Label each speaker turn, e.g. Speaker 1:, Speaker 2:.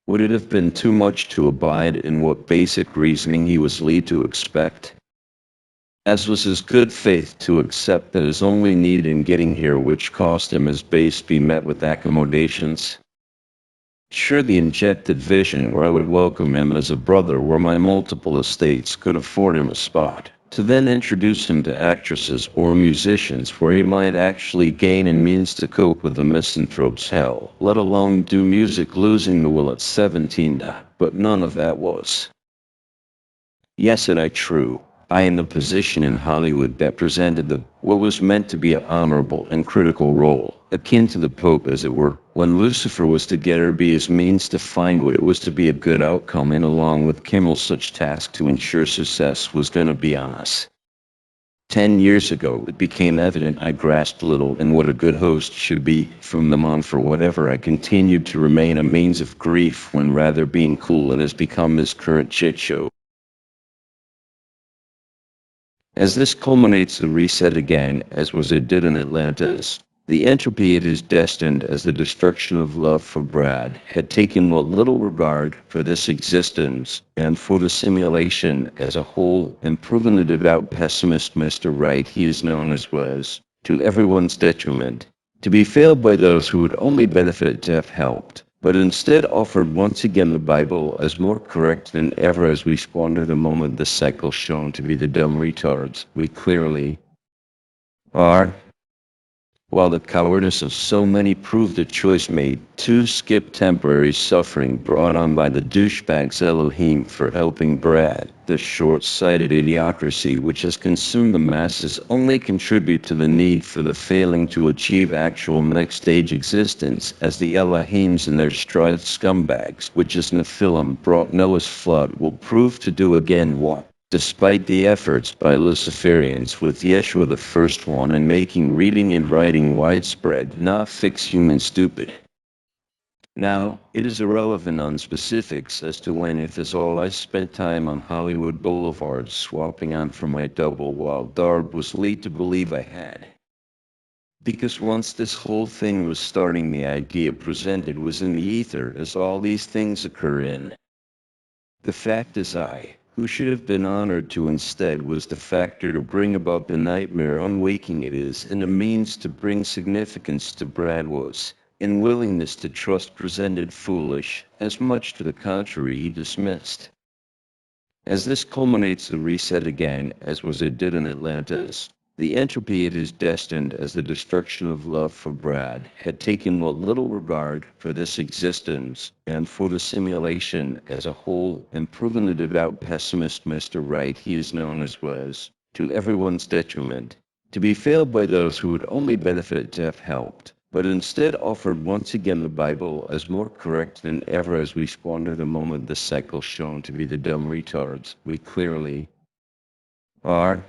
Speaker 1: Would it have been too much to abide in what basic reasoning he was led to expect? As was his good faith to accept that his only need in getting here which cost him his base be met with accommodations? Sure, the injected vision where I would welcome him as a brother where my multiple estates could afford him a spot, to then introduce him to actresses or musicians where he might actually gain in means to cope with the misanthrope's hell, let alone do music losing the will at 17, but none of that was. Yes, and true. I in the position in Hollywood that presented what was meant to be an honorable and critical role, akin to the Pope as it were, when Lucifer was to get her be his means to find what it was to be a good outcome, and along with Kimmel such task to ensure success was going to be on us. 10 years ago, it became evident I grasped little in what a good host should be. From them on, for whatever, I continued to remain a means of grief when rather being cool it has become this current shit show. As this culminates the reset again, as was it did in Atlantis, the entropy it is destined as the destruction of love for Brad had taken what little regard for this existence and for the simulation as a whole, and proven the devout pessimist Mr. Right he is known as was, to everyone's detriment, to be failed by those who would only benefit to have helped, but instead offered once again the Bible as more correct than ever as we squander the moment the cycle shown to be the dumb retards we clearly are. While the cowardice of so many proved a choice made to skip temporary suffering brought on by the douchebags Elohim for helping Brad, the short-sighted idiocracy which has consumed the masses only contribute to the need for the failing to achieve actual next-stage existence, as the Elohims and their stride scumbags, which is Nephilim brought Noah's flood, will prove to do again what, despite the efforts by Luciferians with Yeshua the first one in making reading and writing widespread, not fix human stupid. Now, it is irrelevant on specifics as to when, if as all I spent time on Hollywood Boulevard swapping on for my double while Darb was led to believe I had. Because once this whole thing was starting, the idea presented was in the ether as all these things occur in. The fact is who should have been honored to instead was the factor to bring about the nightmare unwaking it is, and a means to bring significance to Brad was, in willingness to trust presented foolish, as much to the contrary he dismissed. As this culminates the reset again, as was it did in Atlantis, the entropy it is destined as the destruction of love for Brad had taken what little regard for this existence and for the simulation as a whole, and proven the devout pessimist Mr. Right he is known as was, to everyone's detriment, to be failed by those who would only benefit to have helped, but instead offered once again the Bible as more correct than ever as we squander the moment the cycle shown to be the dumb retards we clearly are.